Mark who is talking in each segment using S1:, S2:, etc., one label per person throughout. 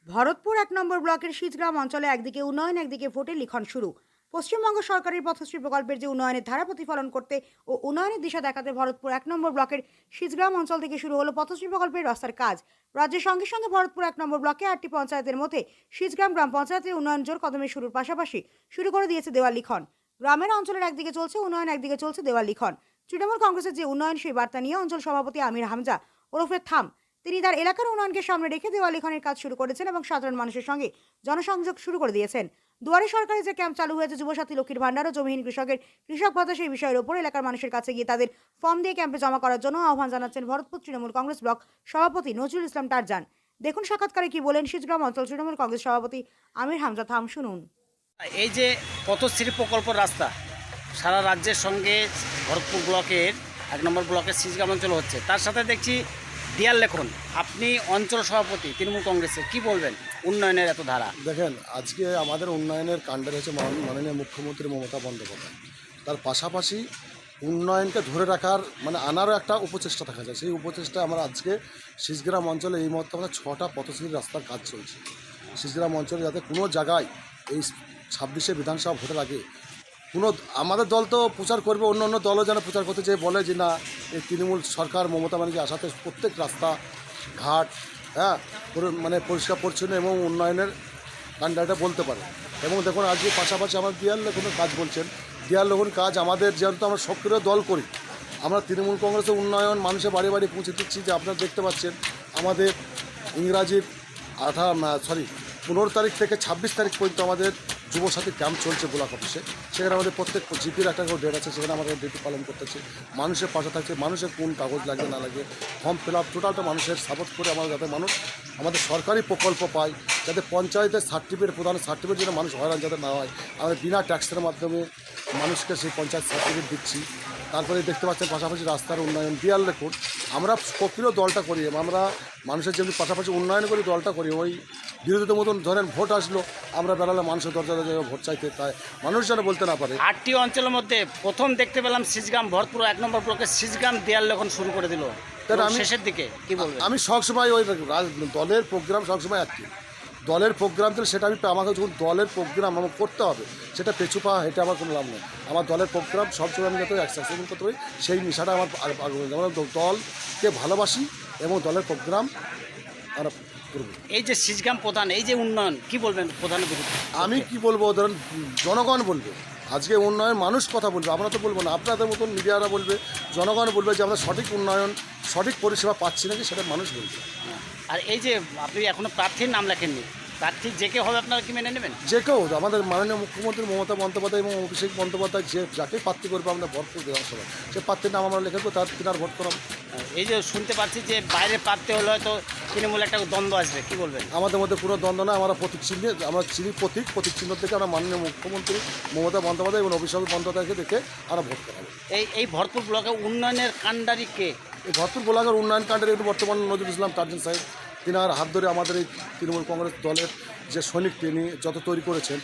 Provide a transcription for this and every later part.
S1: ভরতপুর ১ নম্বর ব্লকের শীতগ্রাম অঞ্চলে একদিকে উন্নয়ন, একদিকে ভোটের লিখন শুরু। পশ্চিমবঙ্গ সরকারের পথশ্রী প্রকল্পের যে উন্নয়নের ধারা প্রতিফলন করতে ও উন্নয়নের দিশা দেখাতে ভরতপুর ১ নম্বর ব্লকের শীতগ্রাম অঞ্চল থেকে শুরু হলো পথশ্রী প্রকল্পের রাস্তার কাজ। রাজ্যের সঙ্গে সঙ্গে ভরতপুর ১ নম্বর ব্লকে ৮টি পঞ্চায়েতের মধ্যে শীতগ্রাম গ্রাম পঞ্চায়েতের উন্নয়ন জোর কদমে শুরুর পাশাপাশি শুরু করে দিয়েছে দেওয়াল লিখন। গ্রামের অঞ্চলের একদিকে চলছে উন্নয়ন, একদিকে চলছে দেওয়াল লিখন। তৃণমূল কংগ্রেসের যে উন্নয়ন, সেই বার্তা নিয়ে অঞ্চল সভাপতি আমির হামজা ওরফে থাম তিনি তার এলাকার উন্নয়নকে সামনে রেখে দেওয়াল লিখনের কাজ শুরু করেছেন এবং সাধারণ মানুষের সঙ্গে জনসংযোগ শুরু করে দিয়েছেন। দুয়ারে সরকারি যে ক্যাম্প চালু হয়েছে যুবসাথী লক্ষ্মীর ভান্ডার ও জমিহীন কৃষকের কৃষক ভাতা, সেই বিষয়ের উপর এলাকার মানুষের কাছে গিয়ে তাদের ফর্ম দিয়ে ক্যাম্পে জমা করার জন্য আহ্বান জানাচ্ছেন ভরতপুর তৃণমূল কংগ্রেস ব্লক সভাপতি নজরুল ইসলাম টারজান। দেখুন সাক্ষাৎকারে কি বলেন শীতগ্রাম অঞ্চল তৃণমূল কংগ্রেস সভাপতি আমির হামজা থাম, শুনুন।
S2: এই যে পথশ্রী প্রকল্প রাস্তা সারা রাজ্যের সঙ্গে ভরতপুর ব্লকের ১ নম্বর ব্লকের শীতগ্রাম অঞ্চল হচ্ছে, তার সাথে দেখছি দেয়াল লেখন। আপনি অঞ্চল সভাপতি তৃণমূল কংগ্রেসের, কি বলবেন উন্নয়নের এত ধারা?
S3: দেখেন, আজকে আমাদের উন্নয়নের কাণ্ডের হচ্ছে মাননীয় মুখ্যমন্ত্রী মমতা বন্দ্যোপাধ্যায়। তার পাশাপাশি উন্নয়নকে ধরে রাখার আনারও একটা উপচেষ্টা থাকা যায়। সেই উপচেষ্টা আমরা আজকে শীতগ্রাম অঞ্চলে এই মুহূর্তে আমরা 6টা পথশ্রী রাস্তার কাজ চলছে শীতগ্রাম অঞ্চলে, যাতে কোনো জায়গায় এই 26শে বিধানসভা ভোটের আগে কোনো আমাদের দল তো প্রচার করবে, অন্য অন্য দলও যেন প্রচার করতে চেয়ে বলে যে না, এই তৃণমূল সরকার মমতা ব্যানার্জি আসাতে প্রত্যেক রাস্তা ঘাট পরিষ্কার পরিচ্ছন্ন এবং উন্নয়নের কাণ্ডটা বলতে পারে। এবং দেখুন, আজকে পাশাপাশি আমার দেয়াল লেখনের কাজ বলছেন। দেয়াল লেখন কাজ আমাদের, যেহেতু আমরা সক্রিয় দল করি, আমরা তৃণমূল কংগ্রেসের উন্নয়ন মানুষের বাড়ি বাড়ি পৌঁছে দিচ্ছি। যে আপনারা দেখতে পাচ্ছেন, আমাদের ইংরাজির 15 তারিখ থেকে 26 তারিখ পর্যন্ত আমাদের যুবসাথী ক্যাম্প চলছে ব্লক অফিসে। সেখানে আমাদের প্রত্যেক জিপির একটা করে ডেট আছে, সেখানে আমাদের ডিউটি পালন করতেছে। মানুষের পাশে থাকছে, মানুষের কোন কাগজ লাগবে না লাগে, ফর্ম ফিল আপ টোটালটা মানুষের সাপোর্ট করে আমরা, যাতে মানুষ আমাদের সরকারি প্রকল্প পায়, যাতে পঞ্চায়েতের সার্টিফিকেট প্রদান, সার্টিফিকেট যেন মানুষ হয়রান যাতে না হয়, আমরা বিনা ট্যাক্সের মাধ্যমে মানুষকে সেই পঞ্চায়েত সার্টিফিকেট দিচ্ছি। তারপরে দেখতে পাচ্ছেন পাশাপাশি রাস্তার উন্নয়ন, দেয়াল লেখন। আমরা সক্রিয় দলটা করি, আমরা মানুষের যেমনি পাশাপাশি উন্নয়ন করি দলটা করি। ওই বিরোধীদের মতন ধরেন ভোট আসলো, আমরা বেড়ালে মানুষের দরজা ভোট চাইতে, তাই মানুষ যেন বলতে না পারে।
S2: 8টি অঞ্চলের মধ্যে প্রথম দেখতে পেলাম শীতগ্রাম, ভরতপুর 1 নম্বর ব্লকের শীতগ্রাম দেয়াল লেখন শুরু করে দিল শেষের দিকে, কি বলবেন?
S3: আমি সবসময় ওই দলের প্রোগ্রাম সবসময় একটি দলের প্রোগ্রাম ছিল, সেটা আমাকে যখন দলের প্রোগ্রাম আমার করতে হবে, সেটা পেছু পা হেঁটে আমার কোনো লাভ নেই। আমার দলের প্রোগ্রাম সবসময় আমি যাতে সাকসেসফুল করতে পারি, সেই নেশাটা আমার আমরা দলকে ভালোবাসি এবং দলের প্রোগ্রাম আমরা করব।
S2: এই যে শীতগ্রাম প্রধান, এই যে উন্নয়ন, কি বলবেন প্রধানের বিরুদ্ধে?
S3: আমি কি বলবো, ধরেন জনগণ বলবে আজকে উন্নয়ন, মানুষ কথা বলবে, আমরা তো বলবো না। আপনাদের মতন মিডিয়ারা বলবে, জনগণ বলবে যে আমরা সঠিক উন্নয়ন, সঠিক পরিষেবা পাচ্ছি নাকি, সেটা মানুষ বলবে।
S2: আর এই যে আপনি এখনো প্রার্থীর নাম লেখেননি, প্রার্থী যে কেউ হবে আপনারা কি মেনে নেবেন?
S3: যে কেউ, আমাদের মাননীয় মুখ্যমন্ত্রী মমতা বন্দ্যোপাধ্যায় এবং অভিষেক বন্দ্যোপাধ্যায় যাকে প্রার্থী করবে আমরা ভরপুর বিধানসভায়, সে প্রার্থীর নাম আমরা লিখে দেবো, তার তিনার ভোট করাবো।
S2: এই যে শুনতে পাচ্ছি যে বাইরে প্রার্থী হলে হয়তো তৃণমূল একটা দ্বন্দ্ব আসবে, কি বলবেন?
S3: আমাদের মধ্যে কোনো দ্বন্দ্ব নয়, আমরা প্রতীক চিহ্নে, আমরা প্রতীক চিহ্ন থেকে আমরা মাননীয় মুখ্যমন্ত্রী মমতা বন্দ্যোপাধ্যায় এবং অভিষেক বন্দ্যোপাধ্যায়কে দেখে আমরা ভোট করাবো।
S2: এই ভরতপুর ব্লকে উন্নয়নের কাণ্ডারি কে?
S3: এই ভরতপুর ব্লকের উন্নয়ন কাণ্ডের একটু বর্তমান নজরুল ইসলাম টারজান সাহেব, তিনার হাত ধরে আমাদের এই তৃণমূল কংগ্রেস দলের যে সৈনিক তিনি যত তৈরি করেছেন,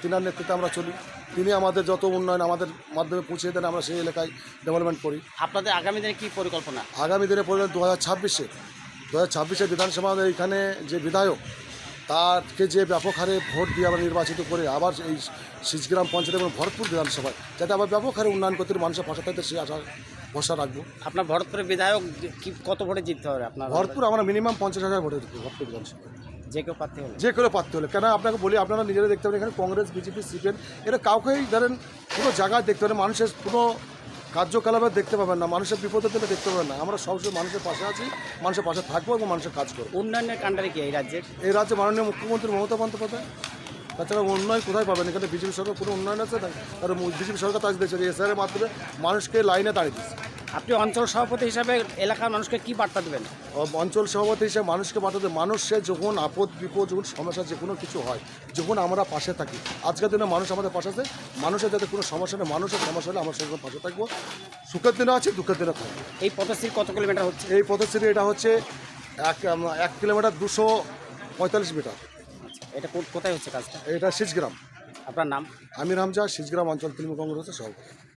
S3: তিনার নেতৃত্বে আমরা চলি। তিনি আমাদের যত উন্নয়ন আমাদের মাধ্যমে পৌঁছে দেন, আমরা সেই এলাকায় ডেভেলপমেন্ট করি।
S2: আপনাদের আগামী দিনে কী পরিকল্পনা?
S3: আগামী দিনে পরিকল্পনা 2026-এ বিধানসভা এখানে যে বিধায়ক, তাকে যে ব্যাপক হারে ভোট দিয়ে আমরা নির্বাচিত করে আবার এই শীতগ্রাম পঞ্চায়েত এবং ভরতপুর বিধানসভায় যাতে আবার ব্যাপক হারে উন্নয়ন করতে মানুষের পাশে থাকতে, সেই আশা ভরসা রাখবো।
S2: আপনার ভরতপুরের বিধায়ক কি কত ভোটে জিততে হবে আপনার?
S3: ভরতপুর আমরা মিনিমাম 50,000 ভোটে জিতবো ভরতপুর বিধানসভায়,
S2: যে কেউ প্রার্থী হলে।
S3: যে কেউ প্রার্থী হলে। কেন আপনাকে বলি, আপনারা নিজেরা দেখতে পারেন এখানে কংগ্রেস, বিজেপি, সিপিএম এরা কাউকেই ধরেন কোনো জায়গায় দেখতে পারেন, মানুষের কোনো কার্যকলাপে দেখতে পাবেন না, মানুষের বিপদের দিনে দেখতে পাবেন না। আমরা সবসময় মানুষের পাশে আছি, মানুষের পাশে থাকবো এবং মানুষের কাজ করবো।
S2: উন্নয়নের কাণ্ডারি কি এই রাজ্যের?
S3: এই রাজ্যে মাননীয় মুখ্যমন্ত্রী মমতা বন্দ্যোপাধ্যায়। তাছাড়া উন্নয়ন কোথায় পাবেন? এখানে বিজেপি সরকার কোনো উন্নয়ন আছে না, তার বিজেপি সরকার তাজ দেখছে এসআরের মাধ্যমে মানুষকে লাইনে দাঁড়িয়ে দিচ্ছে।
S2: আপনি অঞ্চল সভাপতি হিসাবে এলাকার মানুষকে কি বার্তা দেবেন?
S3: অঞ্চল সভাপতি হিসেবে মানুষকে বার্তা দেবে, মানুষের যখন আপদ বিপদ, যখন সমস্যা যে কোনো কিছু হয়, যখন আমরা পাশে থাকি, আজকের দিনে মানুষ আমাদের পাশে আছে, মানুষের যাতে কোনো সমস্যা নেই, মানুষের সমস্যা হলে আমরা সরকার পাশে থাকবো। সুখের দিনে আছে, দুঃখের দিনে থাকবো।
S2: এই পথশ্রী কত কিলোমিটার হচ্ছে?
S3: এই পথশ্রী এটা হচ্ছে 1 কিলোমিটার 245 মিটার।
S2: আচ্ছা, এটা কোথায় হচ্ছে কাজটা?
S3: এটা শীতগ্রাম।
S2: আপনার নাম?
S3: আমির হামজা, শীতগ্রাম অঞ্চল তৃণমূল কংগ্রেসের সভাপতি।